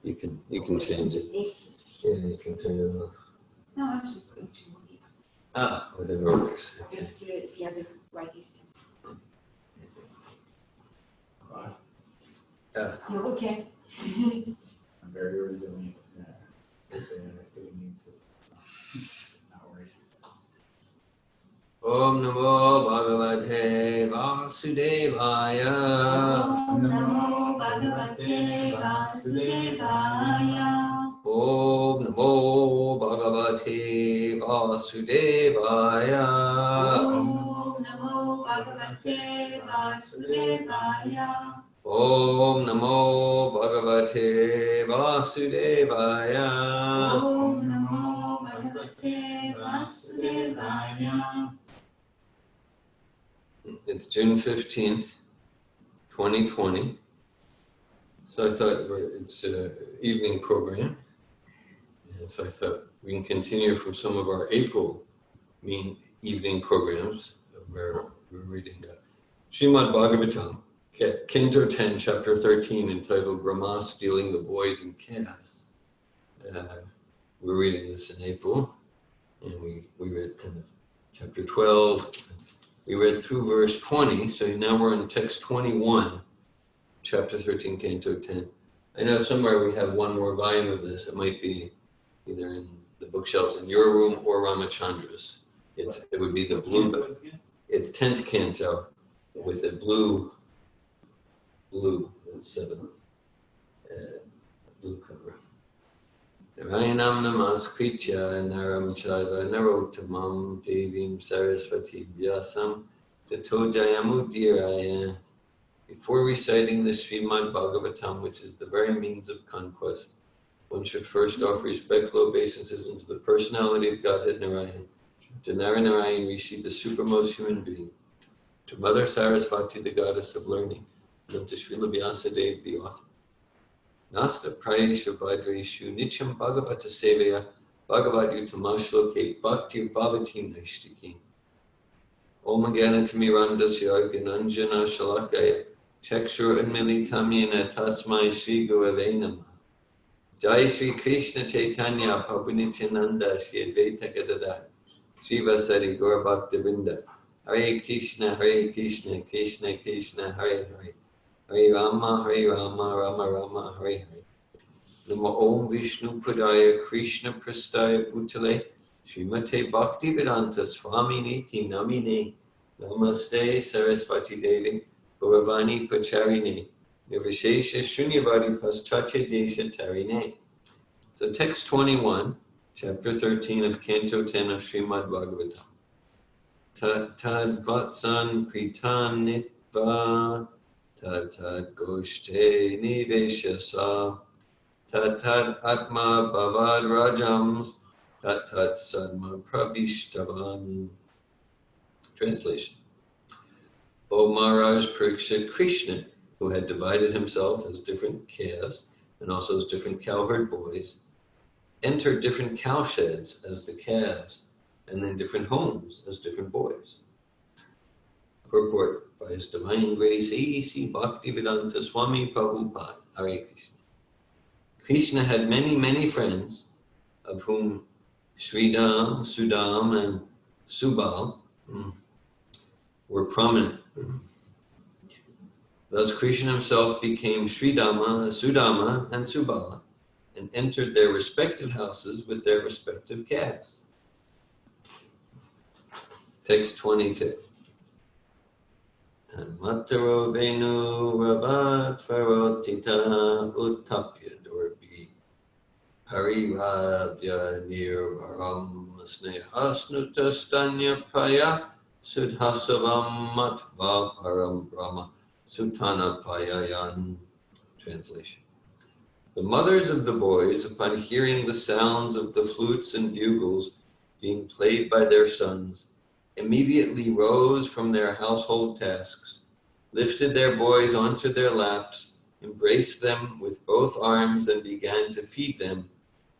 You can change it. Yeah, you can turn it off. No, I was just going to move it. Ah, whatever works. Okay. Just to the right distance. You're okay. I'm very resilient with the immune system. Not worried. Om Namo Bhagavate Vasudevaya. Om Namo Bhagavate Vasudevaya. Om Namo Bhagavate Vasudevaya. Om Namo Bhagavate Vasudevaya. Om Namo Bhagavate Vasudevaya. Om Namo Bhagavate Vasudevaya. It's June 15th, 2020. So I thought it's an evening program. And so I thought we can continue from some of our April evening programs where we're reading Srimad Bhagavatam, Canto 10, Chapter 13, entitled Rama Stealing the Boys and Calves. We're reading this in April, and we read kind of Chapter 12. We read through verse 20, so now we're in text 21, Chapter 13, Canto 10. I know somewhere we have one more volume of this. It might be either in the bookshelves in your room or Ramachandra's. It would be the blue book. It's 10th canto with a blue, 7th blue cover. Narayanam namaskritya naram chaiva narottamam devim saraswati vyasam tato jayamudiraya. Before reciting the Srimad Bhagavatam, which is the very means of conquest, one should first offer respectful obeisances unto the personality of Godhead Narayan, to Narayan Rishi, the supermost human being, to Mother Saraswati, the goddess of learning, and to Srila Vyasadeva, the author. Nasta prayesha vajreshu nityam bhagavata sevaya bhagavat yutamashloke bhakti bhavati naishtikim. Om Agyanatimirandasya Gananjana Shalakaya Chakshur Unmilitamina Tasmai Shri Gurave Namah. Jai Shri Krishna Chaitanya Prabhu Nityananda Shri Advaita Gadadhar Shiva Sari Gaura Bhakta Hare Krishna Krishna Krishna Hare Hare Hare Rama Rama Rama Hare Hare. Namo Om Vishnu Padaya Krishna Prastaya Bhutale Srimate Bhaktivedanta Swami Niti Namine Namaste Saraswati Devi Gauravani Pacharine Nirvishesha Shunyavadi Paschatya Desha Tarine. So text 21, chapter 13 of Canto 10 of Srimad Bhagavatam. Tad vatsan kritan nitva tad goshte niveshasa tad atma bhavad rajams tat sadma pravishtavan. Translation. O Maharaj Parikshit, Krishna, who had divided himself as different calves and also as different cowherd boys, entered different cowsheds as the calves and then different homes as different boys. Purport: by his divine grace, A.C. Bhaktivedanta Swami Prabhupada, Hare Krishna. Krishna had many friends, of whom Sridham, Sudam, and Subal were prominent. Thus Krishna himself became Sridhama, Sudama, and Subala, and entered their respective houses with their respective calves. Text 22. Tanmataro venu ravatvarotita uttapya dorbi harivabhya nirvaram snehasnutastanya paya sudhasavam matva param brahma sutana payayan. Translation. The mothers of the boys, upon hearing the sounds of the flutes and bugles being played by their sons, immediately rose from their household tasks, lifted their boys onto their laps, embraced them with both arms, and began to feed them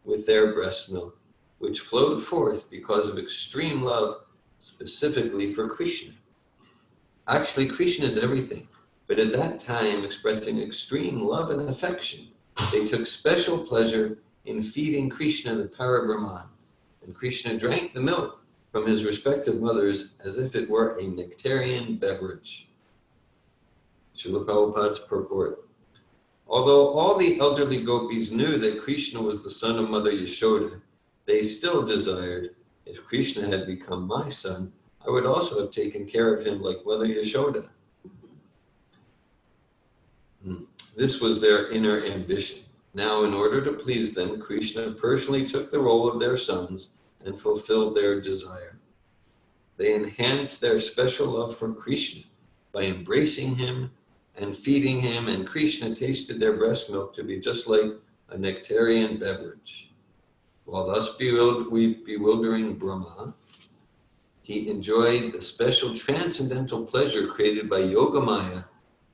with their breast milk, which flowed forth because of extreme love, specifically for Krishna. Actually, Krishna is everything, but at that time expressing extreme love and affection They took special pleasure in feeding Krishna the Parabrahman, and Krishna drank the milk from his respective mothers as if it were a nectarian beverage. Srila Prabhupada's purport. Although all the elderly gopis knew that Krishna was the son of Mother Yashoda, they still desired, if Krishna had become my son, I would also have taken care of him like Mother Yashoda. This was their inner ambition. Now, in order to please them, Krishna personally took the role of their sons and fulfilled their desire. They enhanced their special love for Krishna by embracing him and feeding him, and Krishna tasted their breast milk to be just like a nectarian beverage. While thus bewildering Brahma, he enjoyed the special transcendental pleasure created by Yogamaya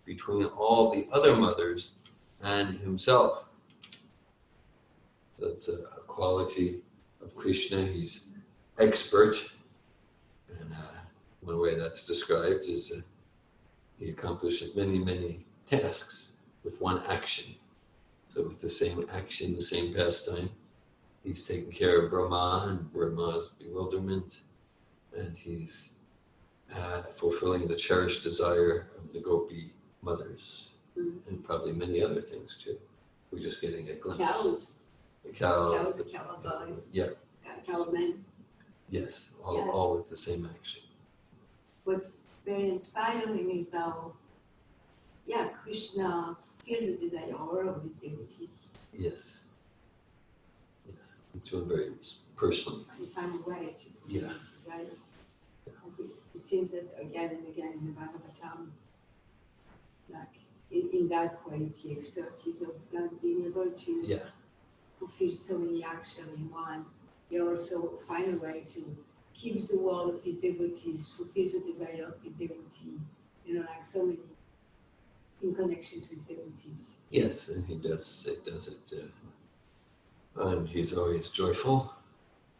between all the other mothers and himself. That's a quality of Krishna. He's expert, and one way that's described is he accomplishes many, many tasks with one action. So with the same action, the same pastime, he's taking care of Brahma and Brahma's bewilderment, and he's fulfilling the cherished desire of the gopi mothers, and probably many other things too. We're just getting a glimpse. Cows. The cows. Cows, the cow boy. Yeah. Cowman. Yes, all with the same action. What's very inspiring is how, Krishna feels the desire of his devotees. Yes. Yes, it's one very personally. He found a way to fulfill his desire. It seems that again and again in the Bhagavatam, like in that quality, expertise of being able to fulfill so many actions in one, you also find a way to keep the world of his devotees, fulfill the desire of his devotee, like so many in connection to his devotees. Yes, and he does it, and he's always joyful.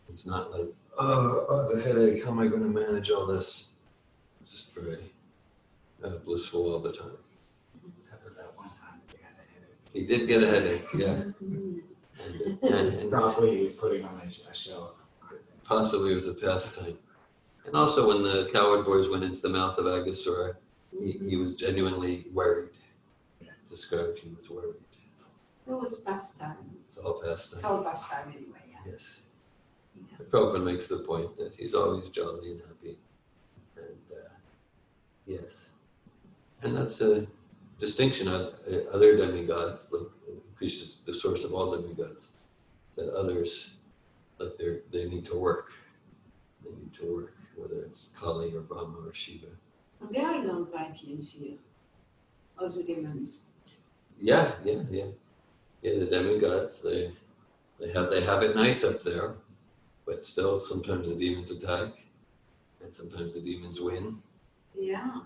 It's not like, I have a headache, how am I going to manage all this? Just very blissful all the time. Except for that one time he had a headache. He did get a headache, yeah. and Probably he was putting on a show. Possibly it was a pastime. And also when the coward boys went into the mouth of Agasura, he was genuinely worried. Described he was worried. It was pastime. It's all pastime. It's all pastime anyway, Yes. Prabhupada makes the point that he's always jolly and happy. And yes. And that's a distinction of other demigods, like Krishna is the source of all demigods, that others, like they need to work. They need to work, whether it's Kali or Brahma or Shiva. They are in anxiety and fear of the demons. Yeah, the demigods, they have it nice up there, but still sometimes the demons attack, and sometimes the demons win. Yeah.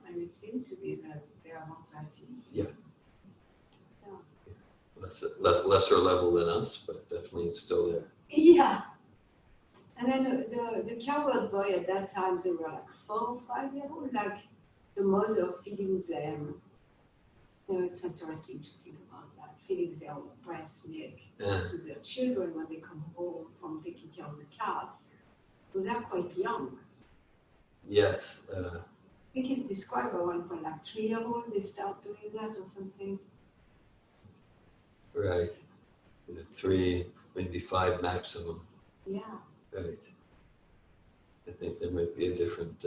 And it seems to be that they are anxiety. Lesser level than us, but definitely it's still there. Yeah. And then the coward boy at that time, they were like 4 or 5 years old, like the mother feeding them. It's interesting to think about that, feeding their breast milk to their children when they come home from taking care of the calves. So they're quite young. Yes. I think it's described at one point, like 3-year-olds, they start doing that or something. Right. Is it 3, maybe 5 maximum? Yeah. Right. I think there might be a different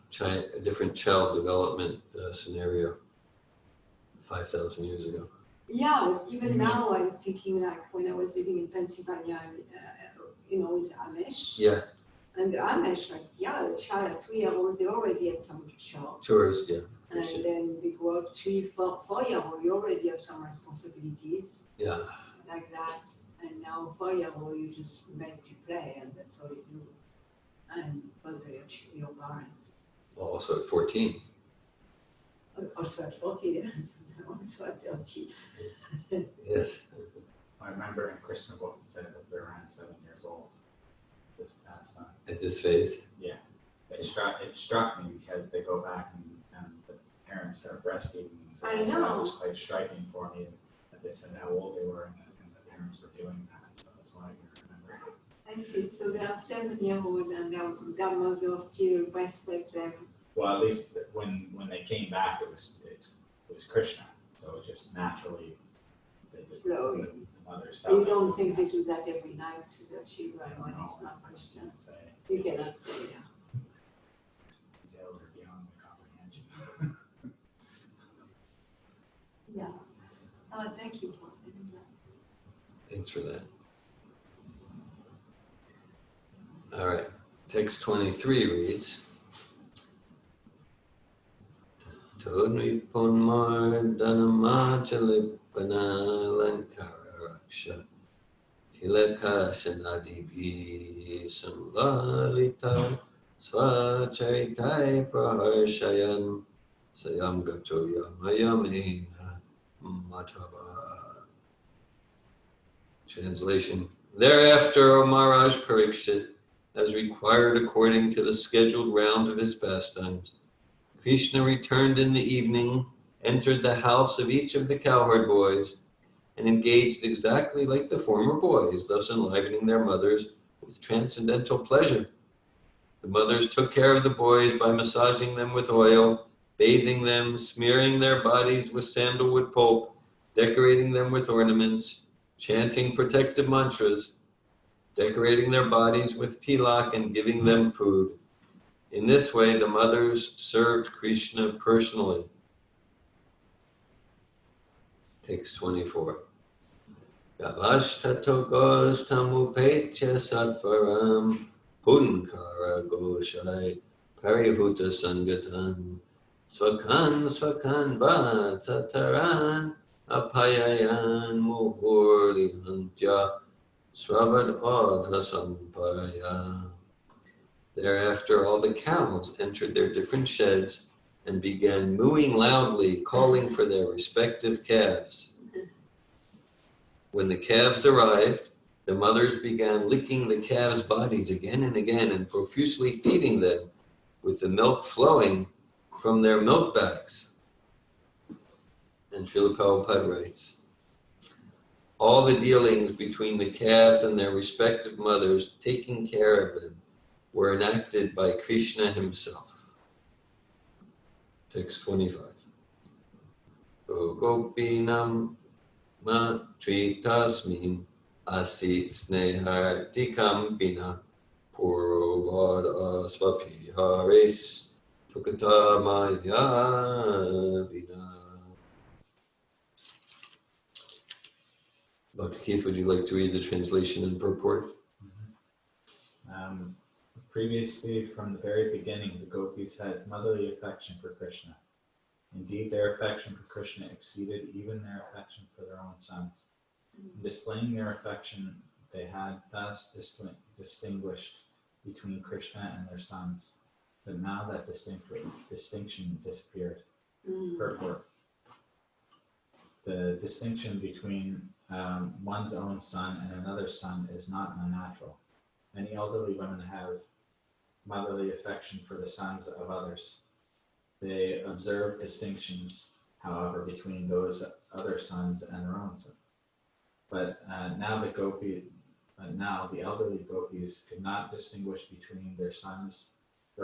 child development scenario 5,000 years ago. Yeah, but even now I'm thinking like when I was living in Pennsylvania, with Amish. Yeah. And the Amish, a child at 2-year-olds, they already had some Chores, yeah. And then they grow up 3, 4, 4-year-old, you already have some responsibilities. Yeah. Like that. And now 4-year-old, you just make to play, and that's all you do. And bother your parents. Also at 14. Also at 14, also at 13. Yes. I remember in Krishna book it says that they're around 7 years old. This past time. At this phase? Yeah. It struck me because they go back and the parents start breastfeeding. So I that's why it know. was quite striking for me that they said how old they were and the parents were doing that. So that's why I can remember. I see. So they are 7-year-old and their mother still breastfeeds them. Well, at least when they came back, it was Krishna. So it just naturally the mothers felt. You don't think they do that every night to their children when it's not Krishna? You cannot say that. Details are beyond my comprehension. Yeah. Thank you for saying that. Thanks for that. All right, text 23 reads, Todri Ponmar Dhanamajali Lankara Raksha Tilaka Sanadibi Samlalita Swachaitai Praharshayan Sayam Gato Yamayamena Matava. Translation. Thereafter, O Maharaj Parikshit, as required according to the scheduled round of his pastimes, Krishna returned in the evening, entered the house of each of the cowherd boys, and engaged exactly like the former boys, thus enlivening their mothers with transcendental pleasure. The mothers took care of the boys by massaging them with oil, bathing them, smearing their bodies with sandalwood pulp, decorating them with ornaments, chanting protective mantras, decorating their bodies with tilak, and giving them food. In this way, the mothers served Krishna personally. Text 24. Gavashtato gostamupetya satvaram punkara goshai parihuta sangatan swakan bhatataran apayayan muhurli hantya Sravad Adha Sampaya. Thereafter, all the cows entered their different sheds and began mooing loudly, calling for their respective calves. When the calves arrived, the mothers began licking the calves' bodies again and again and profusely feeding them with the milk flowing from their milk bags. And Srila Prabhupada writes, all the dealings between the calves and their respective mothers, taking care of them, were enacted by Krishna himself. Text 25. Gopinam matritasmin asit snehartikam bina purvad asvapihares tukatamaya vina. Dr. Keith, would you like to read the translation and purport? Previously, from the very beginning, the gopis had motherly affection for Krishna. Indeed, their affection for Krishna exceeded even their affection for their own sons. In displaying their affection, they had thus distinguished between Krishna and their sons. But now that distinction disappeared. Purport. The distinction between one's own son and another son is not unnatural. Many elderly women have motherly affection for the sons of others. They observe distinctions, however, between those other sons and their own son. But now the elderly gopis could not distinguish between their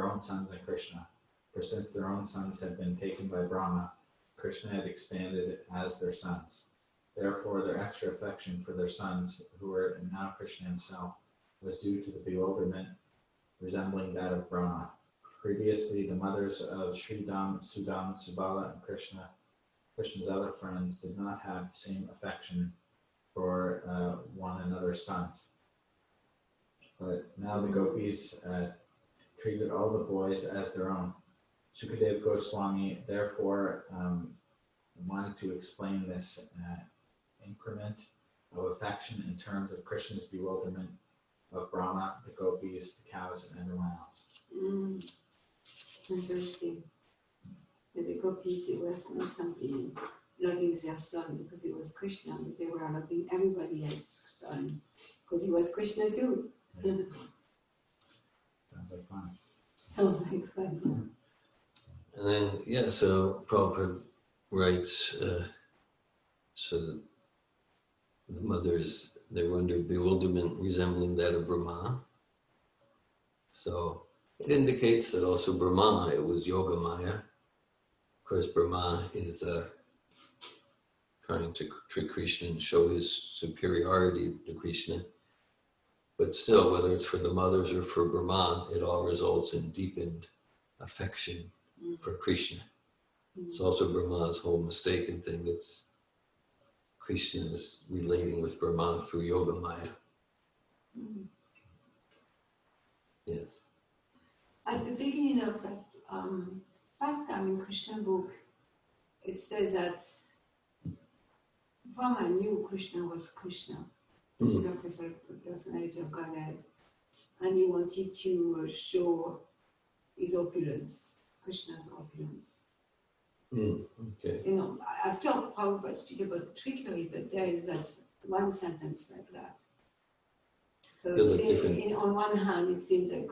own sons and Krishna. For since their own sons had been taken by Brahma, Krishna had expanded as their sons. Therefore, their extra affection for their sons, who were now Krishna himself, was due to the bewilderment resembling that of Brahma. Previously, the mothers of Sridham, Sudam, Subala, and Krishna's other friends, did not have the same affection for one another's sons. But now the gopis treated all the boys as their own. Sukadeva Goswami therefore wanted to explain this increment of affection in terms of Krishna's bewilderment of Brahma, the gopis, the cows, and everyone else. Interesting. With the gopis, it was not simply loving their son because it was Krishna, but they were loving everybody else's son because he was Krishna too. Sounds like fun. Sounds like fun. And then, yeah, so Prabhupada writes, so that the mothers, they were under bewilderment resembling that of Brahma. So it indicates that also Brahma, it was Yoga Maya. Of course, Brahma is trying to trick Krishna and show his superiority to Krishna. But still, whether it's for the mothers or for Brahma, it all results in deepened affection for Krishna. It's also Brahma's whole mistaken thing. It's Krishna is relating with Brahma through Yoga Maya. Yes. At the beginning of that last time in Krishna book, it says that Brahma knew Krishna was Krishna, the personality of Godhead, and he wanted to show his opulence, Krishna's opulence. Okay. You know, I've talked Prabhupada speak about the trickery, but there is that one sentence like that. So on one hand, it seems like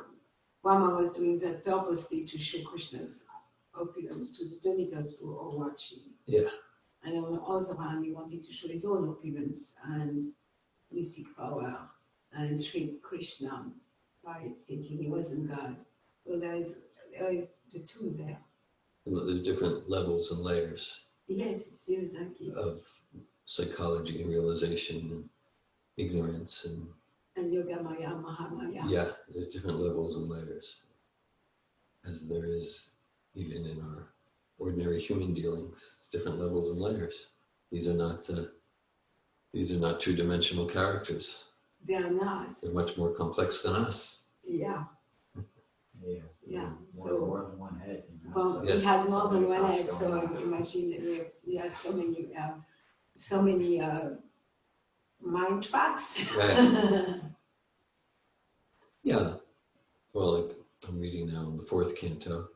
Rama was doing that purposely to show Krishna's opulence to the demigods who are watching. Yeah. And on the other hand, he wanted to show his own opulence and mystic power and trick Krishna by thinking he wasn't God. So there is the two there. There's different levels and layers. Yes, it seems like it. Of psychology and realization and ignorance and Yoga Maya, Mahamaya. Yeah, there's different levels and layers, as there is even in our ordinary human dealings. It's different levels and layers. These are not two-dimensional characters. They are not. They're much more complex than us. Yeah. Yes. Yeah. More than one head. You know? Well, we had more than one head, so imagine that we have so many mind tracks. Right. Yeah. Well, like I'm reading now in the 4th canto,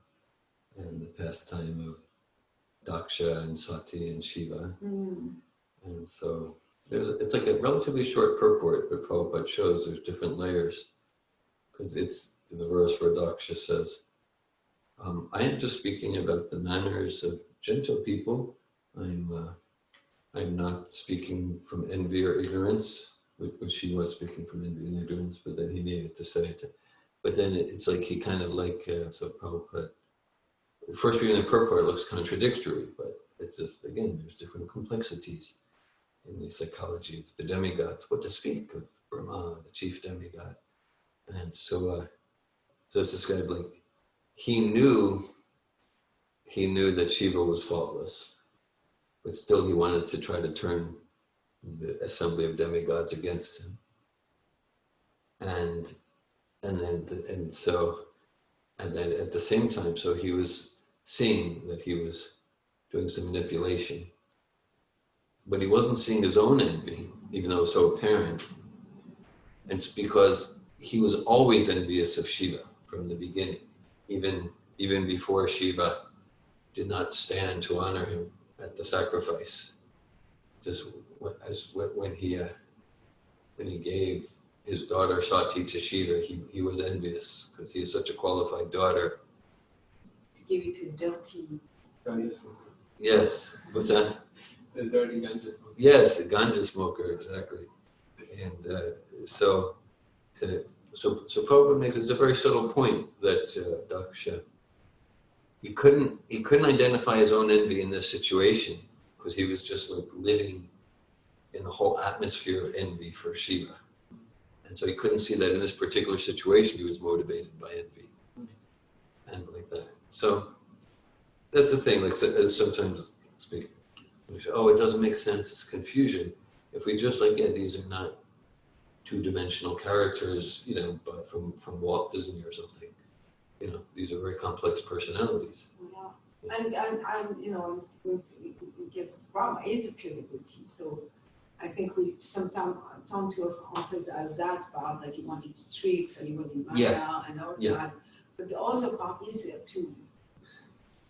and the pastime of Daksha and Sati and Shiva. And so it's like a relatively short purport, but Prabhupada shows there's different layers. Because it's the verse where Daksha says, I am just speaking about the manners of gentle people. I'm not speaking from envy or ignorance, which he was speaking from envy and ignorance, but then he needed to say it. But then it's like he kind of like, so Prabhupada, first reading the purport looks contradictory, but it's just, again, there's different complexities in the psychology of the demigods, what to speak of Brahma, the chief demigod. And so it's described like he knew that Shiva was faultless, but still he wanted to try to turn the assembly of demigods against him. And then at the same time, so he was seeing that he was doing some manipulation, but he wasn't seeing his own envy, even though it was so apparent. And it's because he was always envious of Shiva from the beginning, even before Shiva did not stand to honor him at the sacrifice. Just when he gave his daughter Sati to Shiva, he was envious because he is such a qualified daughter. To give it to a dirty Ganja smoker. Yes, what's that? The dirty ganja smoker. Yes, a ganja smoker, exactly. And so Prabhupada makes it's a very subtle point that Daksha, he couldn't identify his own envy in this situation because he was just like living in a whole atmosphere of envy for Shiva. And so he couldn't see that in this particular situation he was motivated by envy and like that. So that's the thing, like sometimes speak, we say, oh, it doesn't make sense, it's confusion. If we just like, yeah, these are not two-dimensional characters, but from Walt Disney or something. These are very complex personalities. Yeah. And in case of Rama is a pure devotee, so I think we sometimes turn to ourselves as that part that he wanted to trick, so he was in Maya and all that. But the other part is there too.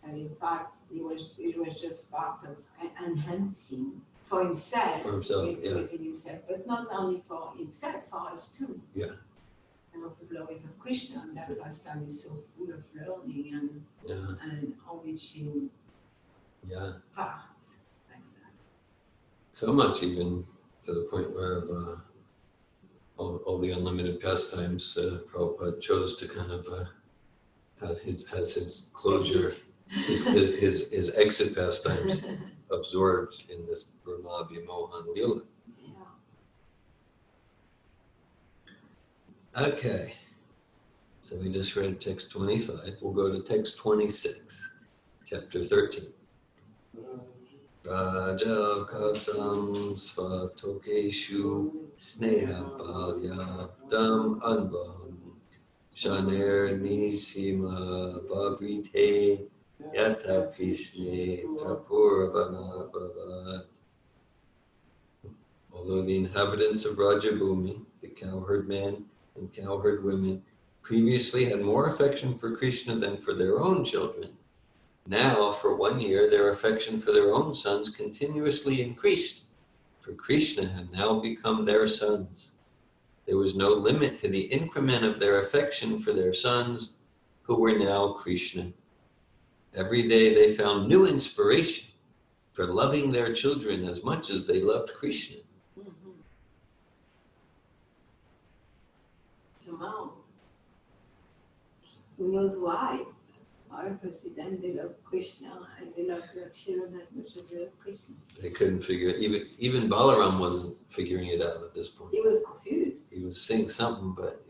And in fact, it was just part of enhancing for himself, within himself, but not only for himself, for us too. Yeah. and also glories of Krishna, and that pastime is so full of learning and enriching part like that. So much even to the point where all the unlimited pastimes, Prabhupada chose to kind of have his closure, his exit pastimes absorbed in this Brahma Vimohan Leela. Okay, so we just read text 25. We'll go to text 26, chapter 13. Raja kasam svatokeshu sneha palyaptam anvam shaner nisima bavrite yata krishne trapurvana bhavat. Although the inhabitants of Rajabhumi, the cowherd men and cowherd women, previously had more affection for Krishna than for their own children, now, for 1 year, their affection for their own sons continuously increased, for Krishna had now become their sons. There was no limit to the increment of their affection for their sons, who were now Krishna. Every day they found new inspiration for loving their children as much as they loved Krishna. Somehow, who knows why? Because then they love Krishna and they love their children as much as they love Krishna. They couldn't figure it. Even Balaram wasn't figuring it out at this point. He was confused. He was saying something, but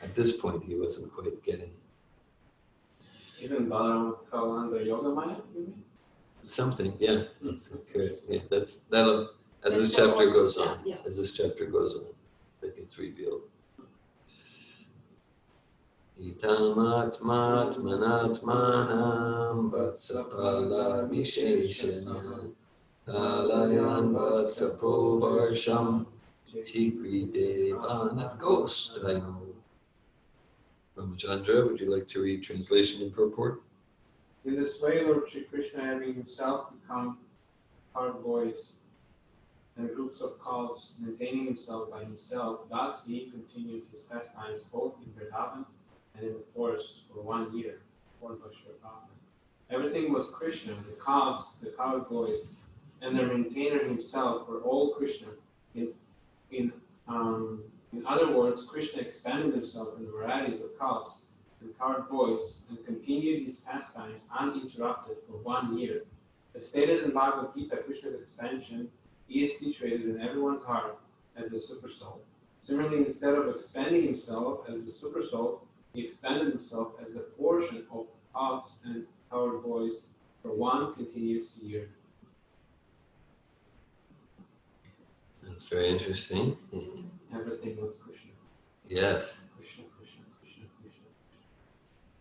at this point he wasn't quite getting it. Even Balaram fell under Yoga Maya, you mean? Something, yeah. Yeah, that'll as this chapter goes on. Yeah. As this chapter goes on, that gets revealed. Itamatmatmanatmanam vatsapala visheshana alayan vatsapo varsham chikri devana ghostayo. Ramachandra, would you like to read translation and purport? In this way, Lord Sri Krishna, having himself become hard boys and groups of calves, maintaining himself by himself, thus he continued his pastimes both in Vrindavan and in the forest for 1 year. Everything was Krishna, the calves, the cowherd boys, and their maintainer himself were all Krishna. In other words, Krishna expanded himself in the varieties of calves and cowherd boys and continued his pastimes uninterrupted for 1 year. As stated in Bhagavad Gita, Krishna's expansion is situated in everyone's heart as the super soul. Similarly, instead of expanding himself as the super soul, he expanded himself as a portion of calves and cowherd boys for 1 continuous year. That's very interesting. Everything was Krishna. Yes. Krishna, Krishna, Krishna, Krishna.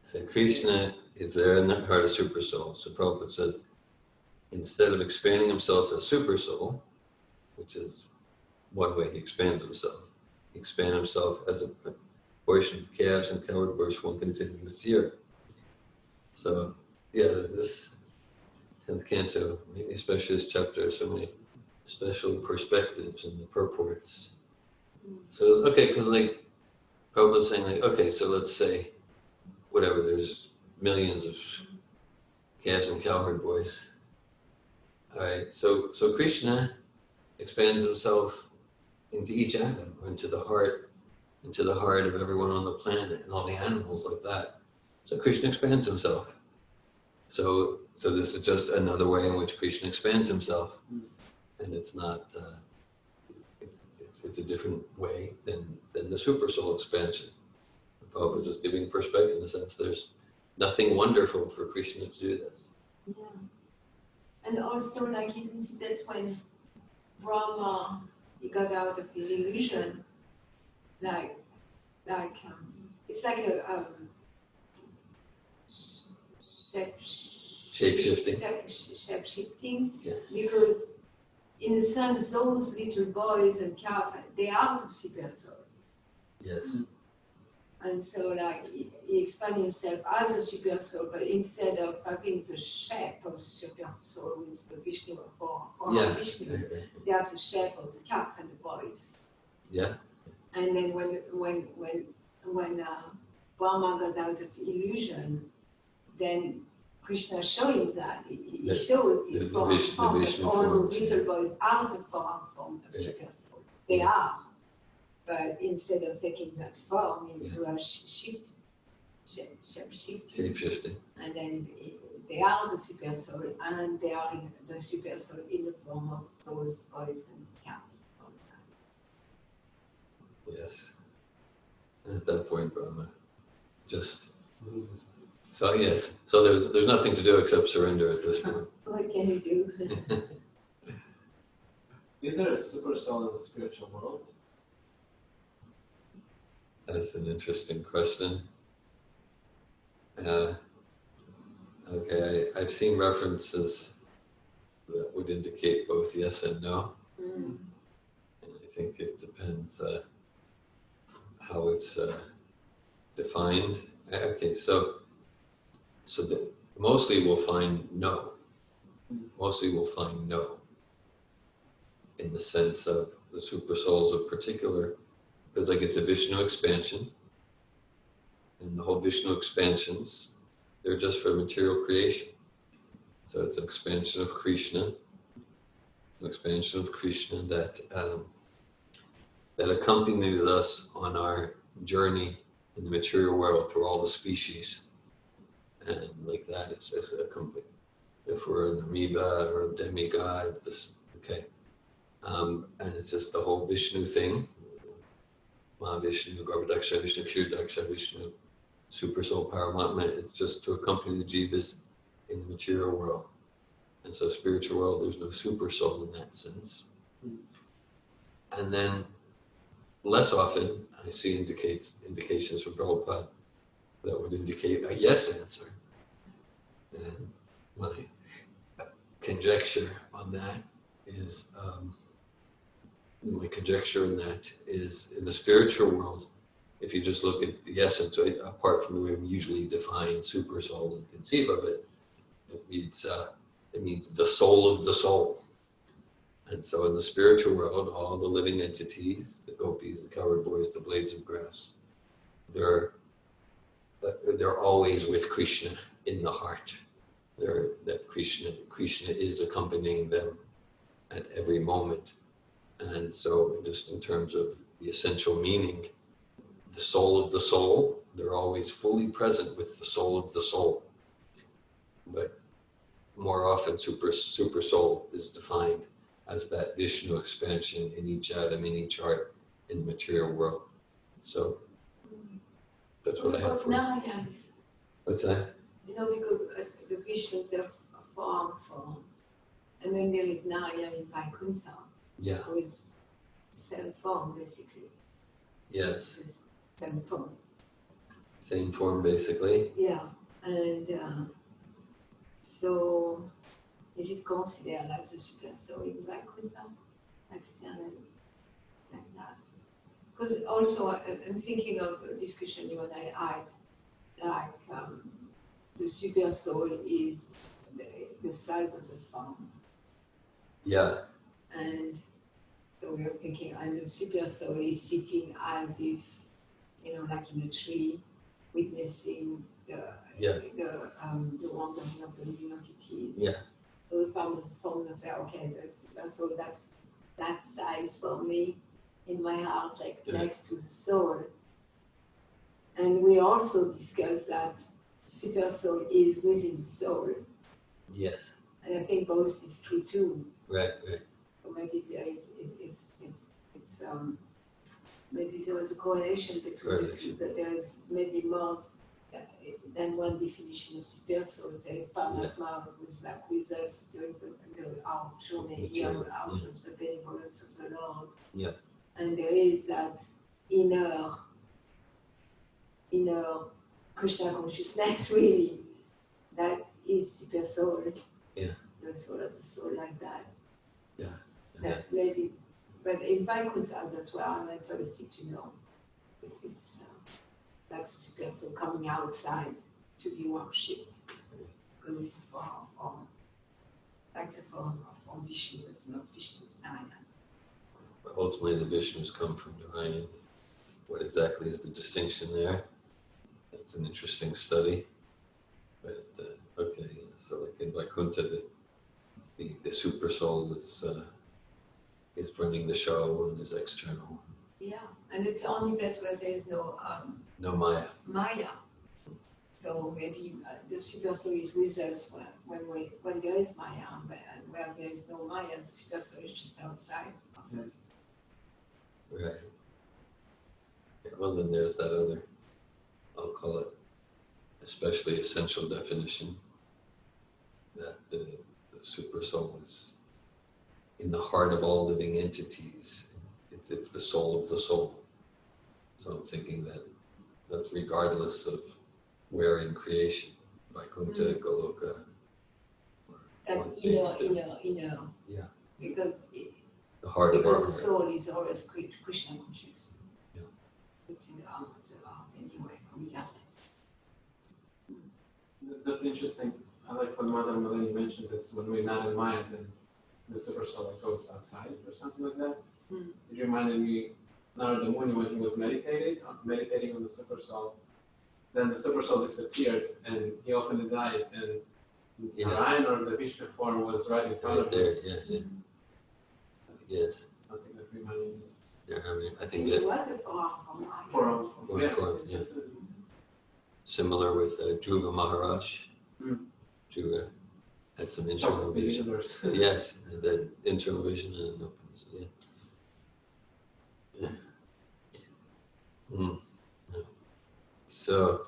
So Krishna is there in the heart of Super Soul. So Prabhupada says, instead of expanding himself as Super Soul, which is one way he expands himself, he expands himself as a portion of calves and cowherd boys for 1 continuous year. So, yeah, this 10th canto, especially this chapter, so many special perspectives in the purports. So, okay, because like Prabhupada's saying, like, okay, so let's say, whatever, there's millions of calves and cowherd boys. All right, so Krishna expands himself into each atom, or into the heart of everyone on the planet and all the animals like that. So Krishna expands himself. So this is just another way in which Krishna expands himself, and it's not. It's a different way than the super soul expansion. Prabhupada is just giving perspective in the sense there's nothing wonderful for Krishna to do this. Yeah. And also, like, isn't it that when Rama, he got out of his illusion, it's like a shape-shifting, Yeah. because in a sense, those little boys and calves, they are the super soul. Yes. And so, like, he expanded himself as a super soul, but instead of having the shape of the super soul with the Vishnu for Yeah. Vishnu, they have the shape of the calf and the boys. Yeah. And then when Brahma got out of illusion, then Krishna showed him that. He showed his form, that all those little boys are the form of Super Soul. They are. But instead of taking that form, you are shape-shifting. And then they are the Super Soul, and they are the Super Soul in the form of those boys and cows. Yes. And at that point, Brahma just... So yes, so there's nothing to do except surrender at this point. What can you do? Is there a super soul in the spiritual world? That's an interesting question. Okay, I've seen references that would indicate both yes and no. And I think it depends how it's defined. Okay, so that mostly we'll find no. Mostly we'll find no. In the sense of the super souls of particular, because like it's a Vishnu expansion, and the whole Vishnu expansions, they're just for material creation. So it's an expansion of Krishna, that that accompanies us on our journey in the material world through all the species. And like that, it's a complete. If we're an amoeba or a demigod, okay. And it's just the whole Vishnu thing. Mahavishnu, Garbhadaksha, Vishnu, Kirdaksha, Vishnu, Super Soul Paramatma. It's just to accompany the jivas in the material world. And so spiritual world, there's no super soul in that sense. And then less often, I see indications from Prabhupada that would indicate a yes answer. And my conjecture on that is, in the spiritual world, if you just look at the essence, apart from the way we usually define super soul and conceive of it, it means the soul of the soul. And so in the spiritual world, all the living entities, the gopis, the cowherd boys, the blades of grass, they're always with Krishna in the heart. That Krishna is accompanying them at every moment. And so just in terms of the essential meaning, the soul of the soul, they're always fully present with the soul of the soul. But more often super soul is defined as that Vishnu expansion in each atom, in each heart, in the material world. So that's what I have for you. What's that? Because the Vishnus are form, and then there is Narayana in Vaikuntha, with same form basically. Yes. Same form. Same form basically. Yeah, and so is it considered like the super soul in Vaikuntha, externally, like that? Because also I'm thinking of a discussion you and I had, like the super soul is the size of the form. Yeah. And so we are thinking, and the super soul is sitting as if, like in a tree, witnessing the wandering of the living entities. Yeah. So the form will say, okay, the super soul, that size for me in my heart, like next to the soul. And we also discussed that super soul is within the soul. Yes. And I think both is true too. Right. So maybe there maybe there was a correlation between the two, that there is maybe more than one definition of super soul. There is Paramatma who's like with us during our journey here out of the benevolence of the Lord. Yeah. And there is that inner Krishna consciousness really, that is super soul. Yeah. The soul of the soul like that. Yeah. That maybe, but in Vaikuntha, that's where I'm interested to know. If it's that's super soul coming outside to be worshipped. Because it's a form, like the form of Vishnu, it's not Vishnu's Narayana. But ultimately the Vishnus come from Narayana. what exactly is the distinction there? That's an interesting study. But okay, so like in Vaikuntha, the super soul is running the show and is external. Yeah, and it's the only place where there is no No Maya. So maybe the super soul is with us when there is Maya, and where there is no Maya, the super soul is just outside of us. Right. Yeah, well, then there's that other, I'll call it, especially essential definition, that the super soul is in the heart of all living entities. It's the soul of the soul. So I'm thinking that's regardless of where in creation, Vaikuntha, Goloka. That inner. Yeah. Because the heart of our the heart. soul is always Krishna conscious. Yeah. It's in the heart of the heart anyway, regardless. That's interesting. I like when Mother Malini mentioned this, when we're not in Maya, then the super soul goes outside or something like that. It reminded me, Narada Muni, when he was meditating on the super soul, then the super soul disappeared and he opened his eyes and Narayan or the Vishnu form was right in front of him. Yeah. Yes. Something that reminded me. Yeah, I mean, I think It that was a form. yeah. Similar with Dhruva Maharaj. Dhruva had some internal vision. Yes, and then internal vision and opens. Yeah. So,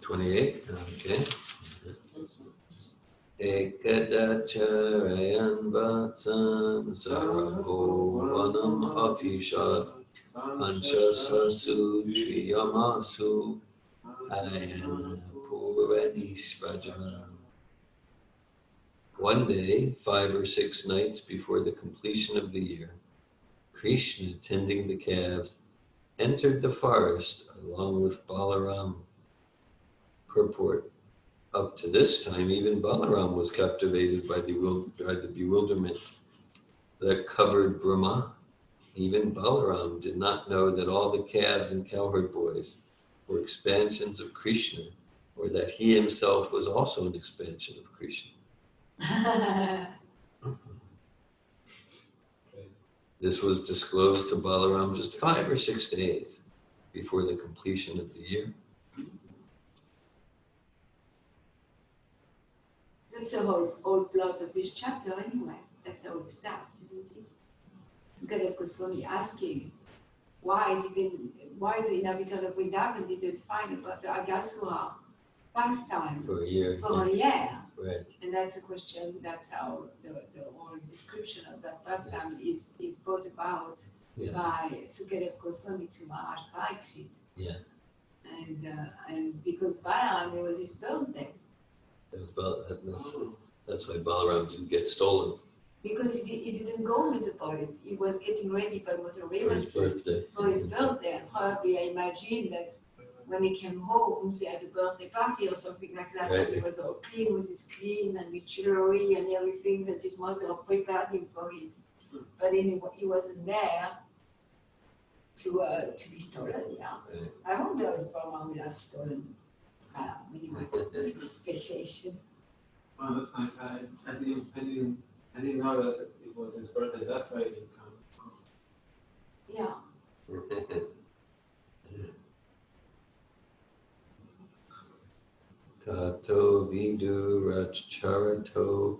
28, okay. Ekadacharayan vatsan sarabho vanam afishad anchasasu triyamasu ayana purvanishvajan. One day, 5 or 6 nights before the completion of the year, Krishna, tending the calves, entered the forest along with Balaram. Purport. Up to this time, even Balaram was captivated by the bewilderment that covered Brahma. Even Balaram did not know that all the calves and cowherd boys were expansions of Krishna, or that he himself was also an expansion of Krishna. This was disclosed to Balaram just 5 or 6 days before the completion of the year. That's the whole plot of this chapter anyway. That's how it starts, isn't it? Sukadeva Goswami asking why the inhabitant of Vrindavan didn't find about the Agasura pastime For a year. Right. And that's a question, that's how the whole description of that pastime is brought about by Sukadeva Goswami to Maharaj Parikshit. Yeah. And because Balaram, it was his birthday. That's why Balaram didn't get stolen. Because he didn't go with the boys. He was getting ready, but it was a revenge For his birthday. And probably I imagine that when he came home, they had a birthday party or something like that. Right. And he was all clean with his clean and with jewelry and everything that his mother prepared him for it. But anyway, he wasn't there to be stolen. Yeah. Right. I wonder if Rama would have stolen. Anyway, it's speculation. Oh, that's nice. I didn't know that it was his birthday. That's why he didn't come. Yeah. Tato viduracharato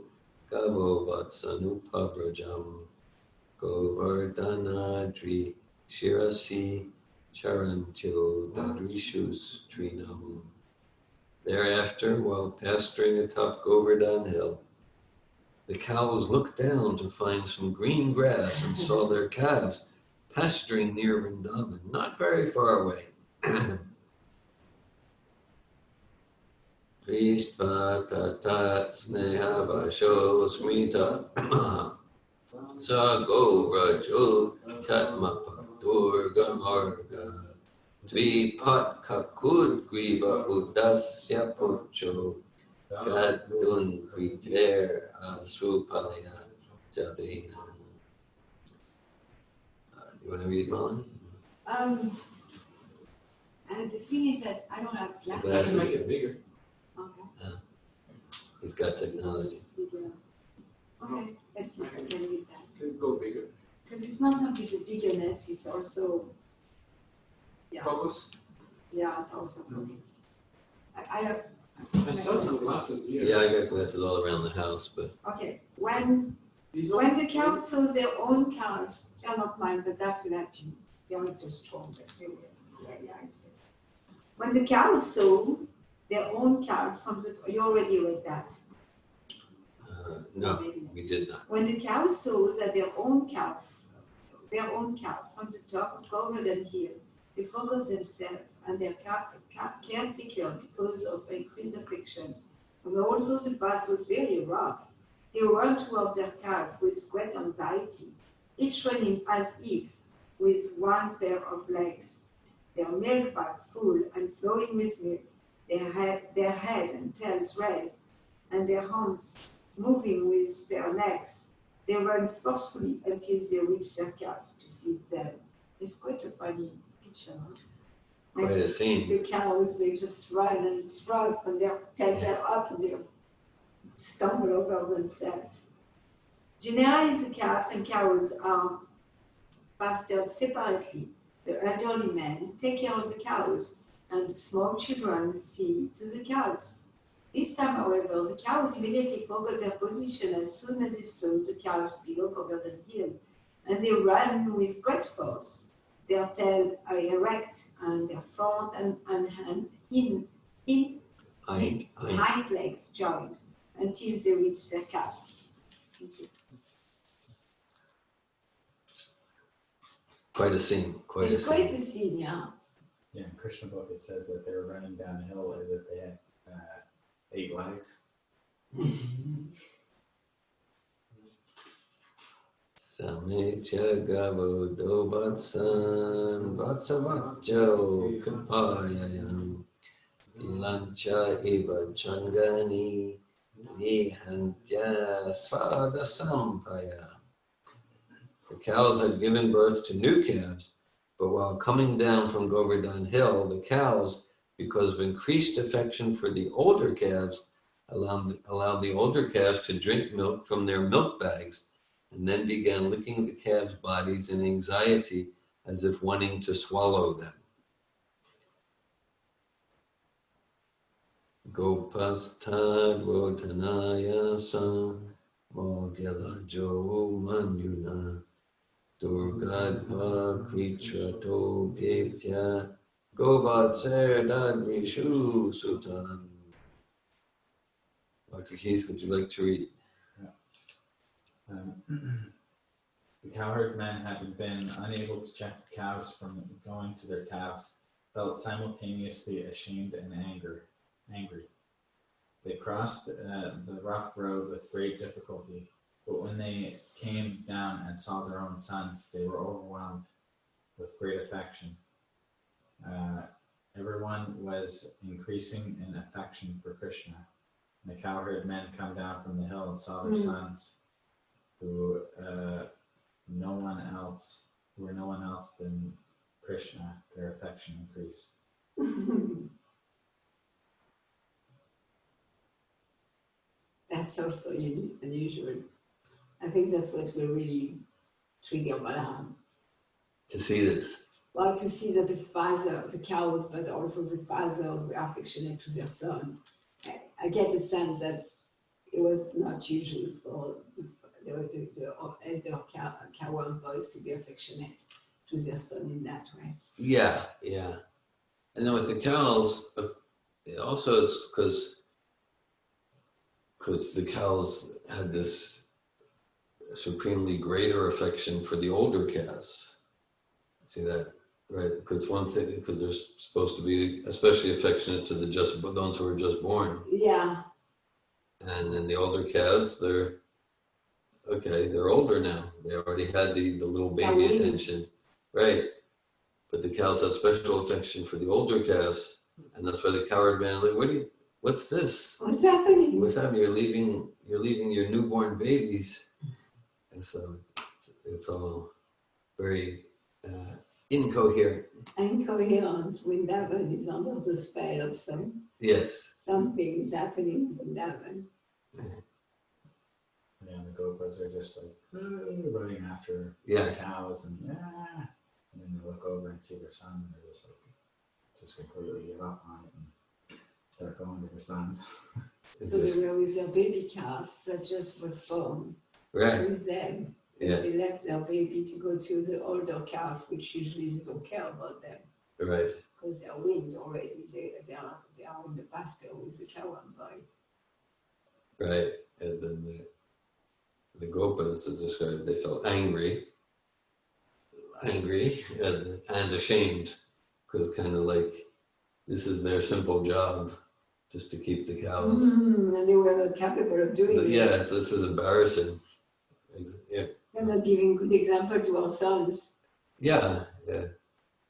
gavo vatsanupavrajam govardhanadri shirasi charancho dadrishus trinam. Thereafter, while pasturing atop Govardhan Hill, the cows looked down to find some green grass and saw their calves pasturing near Vrindavan, not very far away. Trishva tatat sneha vasho smrita sa govrajo chatma durga marga dvipat kakud griva udasya pucho gadun griter asrupaya jabena. You want to read, Malini? And the thing is that I don't have I glasses. can make it bigger. Okay. He's got technology. Okay, let's see if I can read that. Can go bigger. Because it's not only the bigness, it's also, Focus. yeah, it's also focus. I have, I saw some glasses here. Yeah, I got glasses all around the house, but okay, when These the cows sow their own cows, they're not mine, but that will help you. They're not too strong, but they will. Yeah, it's good. When the cows sow their own cows from the, you already read that. no, Maybe not. we did not. When the cows sow that their own cows from the top of Govinda hill, they forgot themselves and their caretaker because of increased affection. And also the path was very rough. They ran toward their calf with great anxiety, each running as if with one pair of legs, their milk bag full and flowing with milk, their head and tails raised, and their arms moving with their legs. They ran forcefully until they reached their calves to feed them. It's quite a funny picture. Huh? Quite a scene. The cows, they just run and strive and their tails are up and they stumble over themselves. Generally, the calves and cows are pastured separately. The elderly men take care of the cows and the small children see to the cows. This time, however, the cows immediately forgot their position as soon as they saw the calves below Govinda hill, and they ran with great force. Their tails are erect, and their front and hind legs joined until they reach their calves. Thank you. Quite a scene. It's quite a scene, yeah. Yeah, in Krishna book it says that they were running down the hill as if they had 8 legs. Samecha gavo do vatsan vatsavacho kapayayam ilancha iva changani nihantya svada sampaya. The cows had given birth to new calves, but while coming down from Govardhan Hill, the cows, because of increased affection for the older calves, allowed the older calves to drink milk from their milk bags, and then began licking the calves' bodies in anxiety as if wanting to swallow them. Gopastad Votanaya Sam Mogyala Jo Manyuna Durgadva Kritrato Bhyetya Govatser Dadrishu Sutan. Dr. Keith, would you like to read? The cowherd men, having been unable to check the cows from going to their calves, felt simultaneously ashamed and angry. They crossed the rough road with great difficulty, but when they came down and saw their own sons, they were overwhelmed with great affection. Everyone was increasing in affection for Krishna. And the cowherd men come down from the hill and saw their sons, who were no one else than Krishna. Their affection increased. That's also unusual. I think that's what will really trigger Balaram. To see this. Well, to see that the cows, but also the fathers were affectionate to their son. I get a sense that it was not usual for the elder cowherd boys to be affectionate to their son in that way. Yeah. And then with the cows, also it's because the cows had this supremely greater affection for the older calves. See that, right? Because one thing, because they're supposed to be especially affectionate to the ones who are just born. Yeah. And then the older calves, they're older now. They already had the little baby attention, right? But the cows had special affection for the older calves, and that's why the cowherd man, like, what's this? What's happening? What's happening? You're leaving your newborn babies, and so it's all very incoherent. Incoherent. Vrindavan is under the spell of something is happening in Vrindavan. Yeah, the gopas are just like running after Yeah. the cows and then they look over and see their son and they're just like completely give up on it and start going to their sons. So they were with their baby calf that just was born with them. Yeah. They left their baby to go to the older calf, which usually they don't care about them. Right. Because they're weaned already. They are in the pasture with the cow and boy. Right. And then the gopas to describe, they felt angry and ashamed, because kind of like this is their simple job, just to keep the cows. And they were not capable of doing it. Yeah, this is embarrassing. Yeah. We're not giving good example to our sons. Yeah.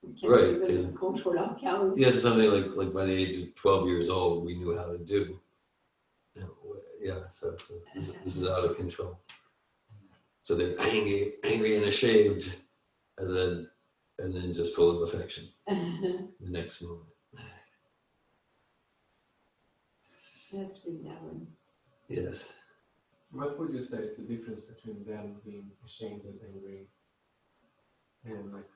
We can't even control our cows. Yeah, something like by the age of 12 years old, we knew how to do. Yeah, so this is out of control. So they're angry and ashamed, and then just full of affection. The next moment. That's Vrindavan. Yes. What would you say is the difference between them being ashamed and angry and like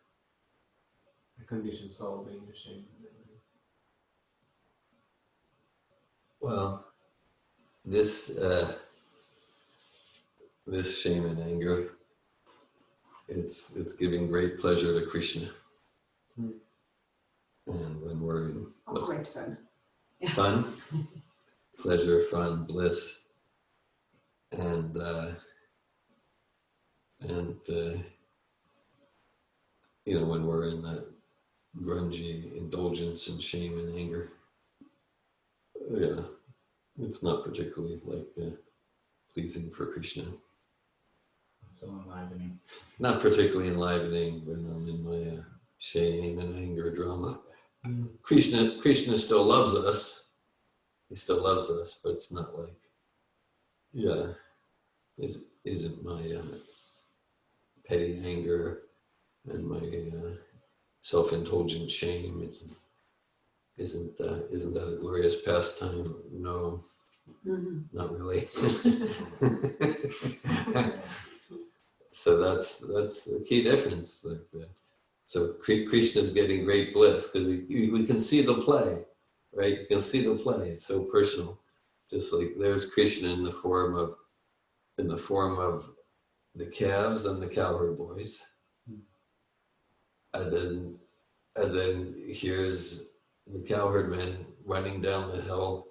a conditioned soul being ashamed and angry? Well, this shame and anger, it's giving great pleasure to Krishna. And when we're in Great fun. Fun, pleasure, fun, bliss, and when we're in that grungy indulgence and shame and anger, it's not particularly pleasing for Krishna. So enlivening. Not particularly enlivening when I'm in my shame and anger drama. Krishna still loves us. He still loves us, but it's not like, isn't my petty anger and my self-indulgent shame isn't that a glorious pastime? No, not really. So that's the key difference. So Krishna is getting great bliss because we can see the play, right? You can see the play. It's so personal. Just like there's Krishna in the form of the calves and the cowherd boys, and then here's the cowherd men running down the hill,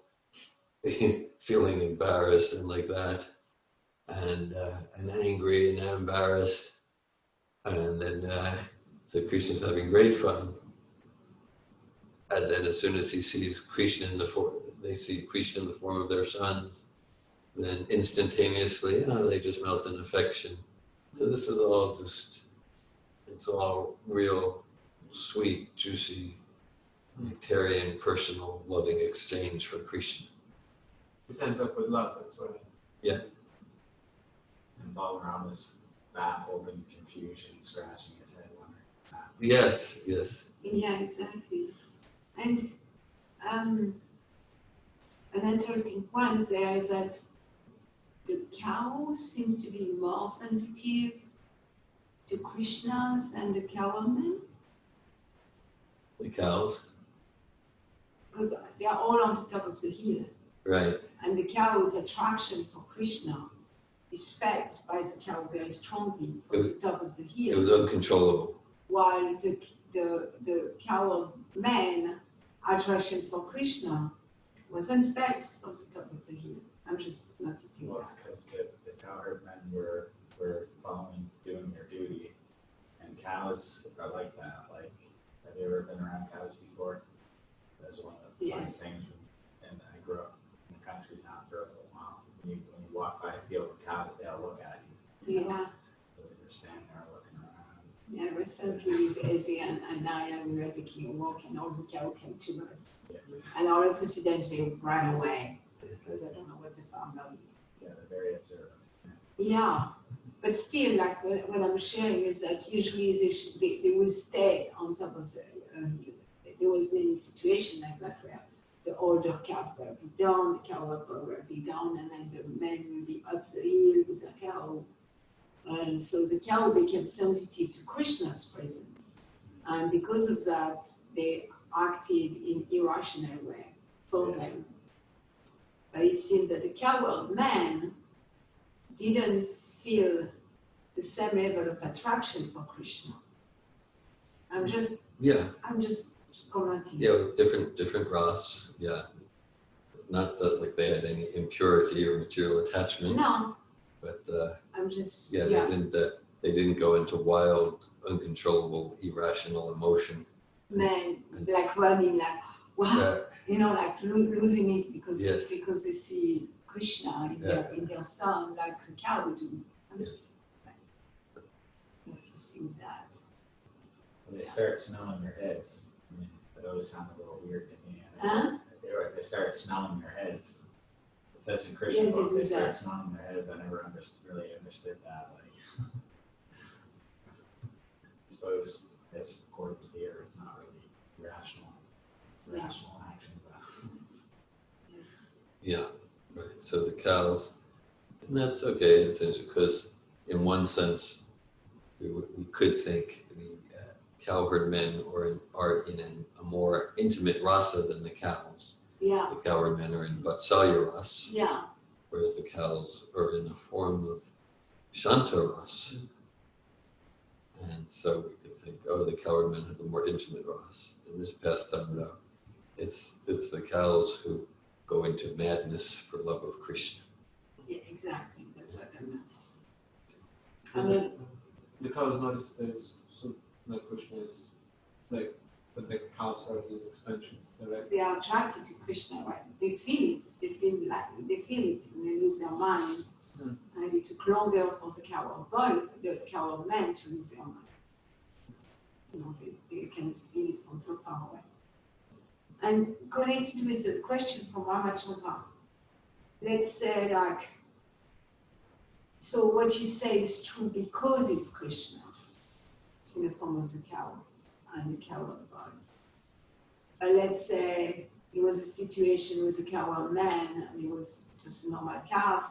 feeling embarrassed and like that, and angry and embarrassed, and then so Krishna's having great fun, and then as soon as he sees Krishna they see Krishna in the form of their sons, then instantaneously, they just melt in affection. So this is all it's all real, sweet, juicy, nectarian, personal, loving exchange for Krishna. It ends up with love, that's right. Yeah. And Balaram is baffled and confusion, scratching his head, wondering what's happening. Yes. Yeah, exactly. And an interesting point there is that the cow seems to be more sensitive to Krishna's than the cowmen. The cows. Because they are all on the top of the hill. Right. And the cow's attraction for Krishna is felt by the cow very strongly from the top of the hill. It was uncontrollable. While the cow man attraction for Krishna wasn't felt from the top of the hill. I'm just noticing Well, it's because the cowherd men were doing their duty, and cows are like that. Like, have you ever been around cows before? That's one of the funny things. And I grew up in the country town for a little while. When you walk by a field of cows, they all look at you. Yeah. So they just stand there looking around. Yeah, recently with Ezzy and Naya, we were taking a walk and all the cow came to us. Yeah. And all of a sudden they ran away because I don't know what the farmer did. Yeah, they're very observant. Yeah. But still, like what I'm sharing is that usually they will stay on top of the there was many situations like that where the older calf will be down, the cow will be down, and then the man will be up the hill with the cow. And so the cow became sensitive to Krishna's presence. And because of that, they acted in irrational way for them. But it seems that the coward man didn't feel the same level of attraction for Krishna. I'm just commenting. Yeah, different ras. Yeah, not that like they had any impurity or material attachment. No. But they didn't go into wild, uncontrollable, irrational emotion. Men like running, like wow, like losing it because they see Krishna in their son, like the cow would do. I'm just noticing that. When they start smelling their heads, it always sounded a little weird to me. They start smelling their heads. It says in Christian books, they start smelling their heads. I never really understood that. Like, I suppose that's according to Dhira, it's not really rational action. Yeah, right. So the cows, and that's okay, because in one sense, we could think the cowherd men are in a more intimate rasa than the cows. Yeah. The cowherd men are in Vatsalya ras. Yeah. Whereas the cows are in a form of Shanta ras. And so we could think, the cowherd men have a more intimate ras. In this pastime, though, it's the cows who go into madness for love of Krishna. Yeah, exactly. That's what I'm noticing. The cows notice that Krishna is like, but the cows are his expansions, correct? They are attracted to Krishna, right? They feel it. They feel it when they lose their mind. And it took longer for the cowherd man to lose their mind. They can feel it from so far away. And connected with the question from Ramachandra, let's say so what you say is true because it's Krishna in the form of the cows and the cowherd boys. But let's say it was a situation with a cowherd man and it was just a normal cow,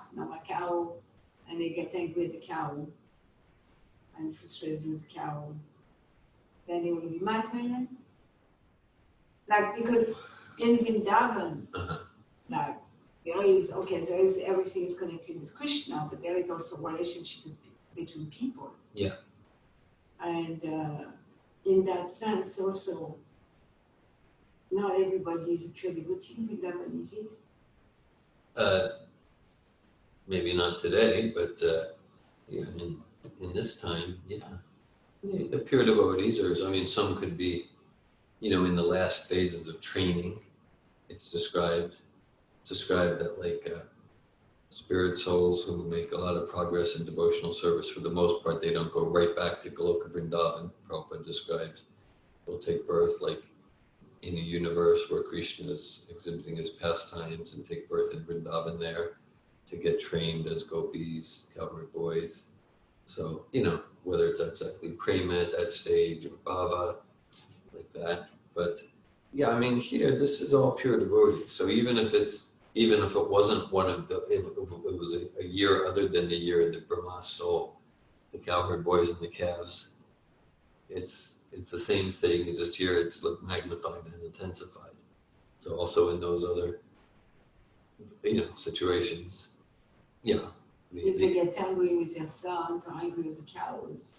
and they get angry with the cow and frustrated with the cow, then they will be mad again. Like, because in Vrindavan, there is everything is connected with Krishna, but there is also relationships between people. Yeah. And in that sense also, not everybody is a pure devotee in Vrindavan, is it? Maybe not today, but in this time, the pure devotees, some could be, in the last phases of training. It's described that like spirit souls who make a lot of progress in devotional service, for the most part, they don't go right back to Goloka Vrindavan. Prabhupada describes they'll take birth like in a universe where Krishna is exhibiting his pastimes and take birth in Vrindavan there to get trained as gopis, cowherd boys. So, whether it's exactly prema at that stage or bhava, like that. But here, this is all pure devotee. So even if it wasn't one of if it was a year other than the year that Brahma stole the cowherd boys and the calves, it's the same thing. It's just here it's magnified and intensified. So also in those other, situations, If they get angry with their sons or angry with the cows,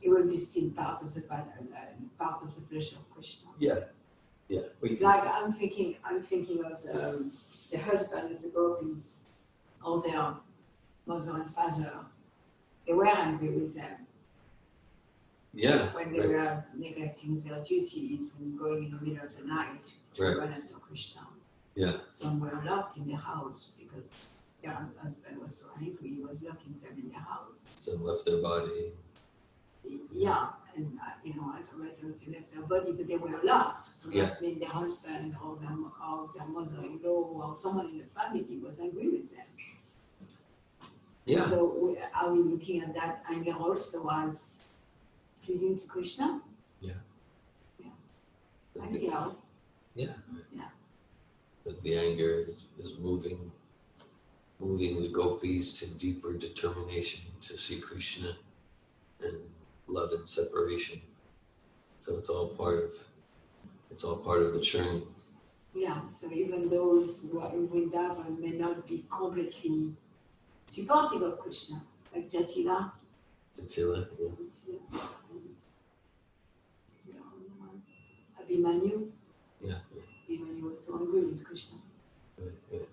it will be still part of the pleasure of Krishna. Yeah. Like I'm thinking of the husband of the gopis, or their mother and father. They were angry with them. Yeah. When they were neglecting their duties and going in the middle of the night to run after Krishna. Yeah. Some were locked in their house because their husband was so angry, he was locking them in their house. Some left their body. Yeah, and as a result, they left their body, but they were locked. So that means their husband or their mother-in-law or someone in the family was angry with them. Yeah. So are we looking at that anger also as pleasing to Krishna? I see how. Yeah. Yeah. Because the anger is moving the gopis to deeper determination to see Krishna and love and separation. So it's all part of the churning. Yeah, so even those who are in Vrindavan may not be completely supportive of Krishna, like Jatila. Jatila, yeah. And Abhimanyu. Yeah. Abhimanyu was so angry with Krishna. Yeah.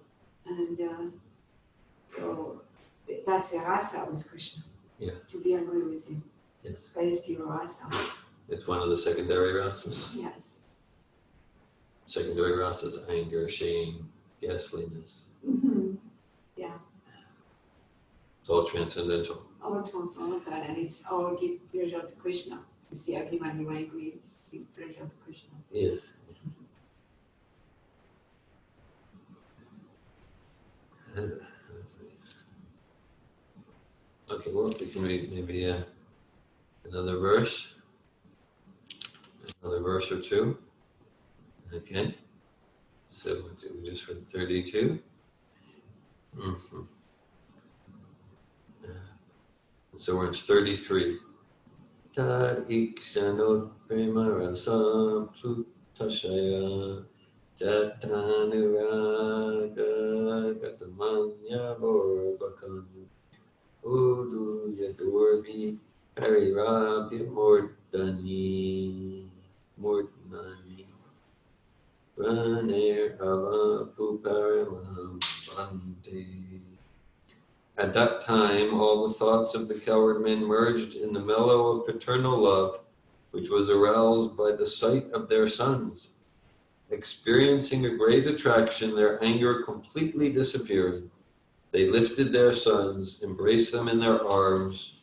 And so that's a rasa with Krishna. Yeah. To be angry with him. Yes. But it's still a rasa. It's one of the secondary rasas. Yes. Secondary rasas: anger, shame, ghastliness. Mm-hmm. Yeah. It's all transcendental. All transcendental, and it's all give pleasure to Krishna. To see Abhimanyu angry, give pleasure to Krishna. Yes. Okay, well, we can read maybe another verse or two. Okay, so we just read 32. Mm-hmm. So we're in 33. Tad ikshano prema rasa plutashaya jatanuraga gatamanya borbakan udu yadorbi parirabhya mordani Raner Ava Puparamam Bhante. At that time, all the thoughts of the coward men merged in the mellow of paternal love, which was aroused by the sight of their sons. Experiencing a great attraction, their anger completely disappearing, they lifted their sons, embraced them in their arms,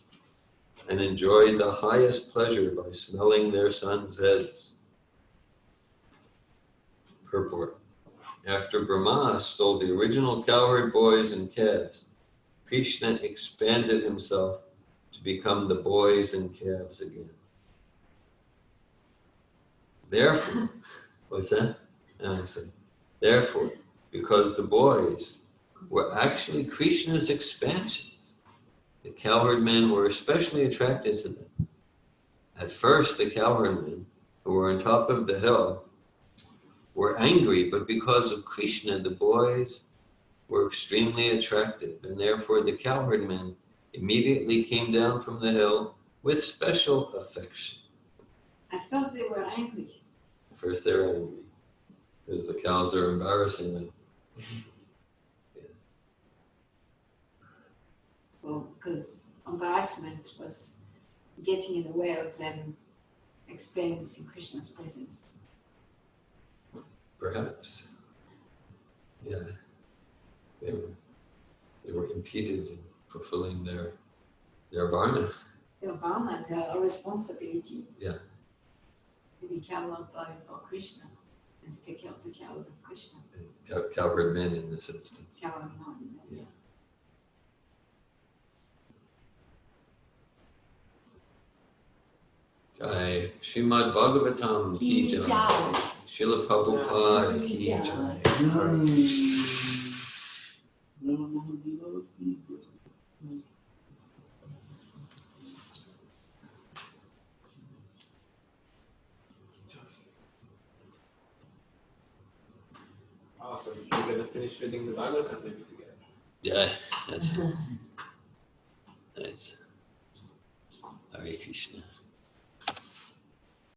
and enjoyed the highest pleasure by smelling their sons' heads. Purport. After Brahma stole the original cowherd boys and calves, Krishna expanded himself to become the boys and calves again. Therefore, what's that? Therefore, because the boys were actually Krishna's expansions, the cowherd men were especially attracted to them. At first, the cowherd men, who were on top of the hill, were angry, but because of Krishna, the boys were extremely attractive, and therefore the cowherd men immediately came down from the hill with special affection. At first they were angry. First they were angry, because the cows are embarrassing them. So, because embarrassment was getting in the way of them experiencing Krishna's presence. Perhaps. Yeah. They were impeded in fulfilling their varna. Their varna, their responsibility. Yeah. To be cowherd boy for Krishna and to take care of the cows of Krishna. Cowherd men in this instance. Cowherd men. Yeah. Jai Srimad Bhagavatam ki jai. Srila Prabhupada ki jai. Awesome. We're going to finish reading the Bhagavatam maybe together. Yeah, that's it. Nice. Hare Krishna.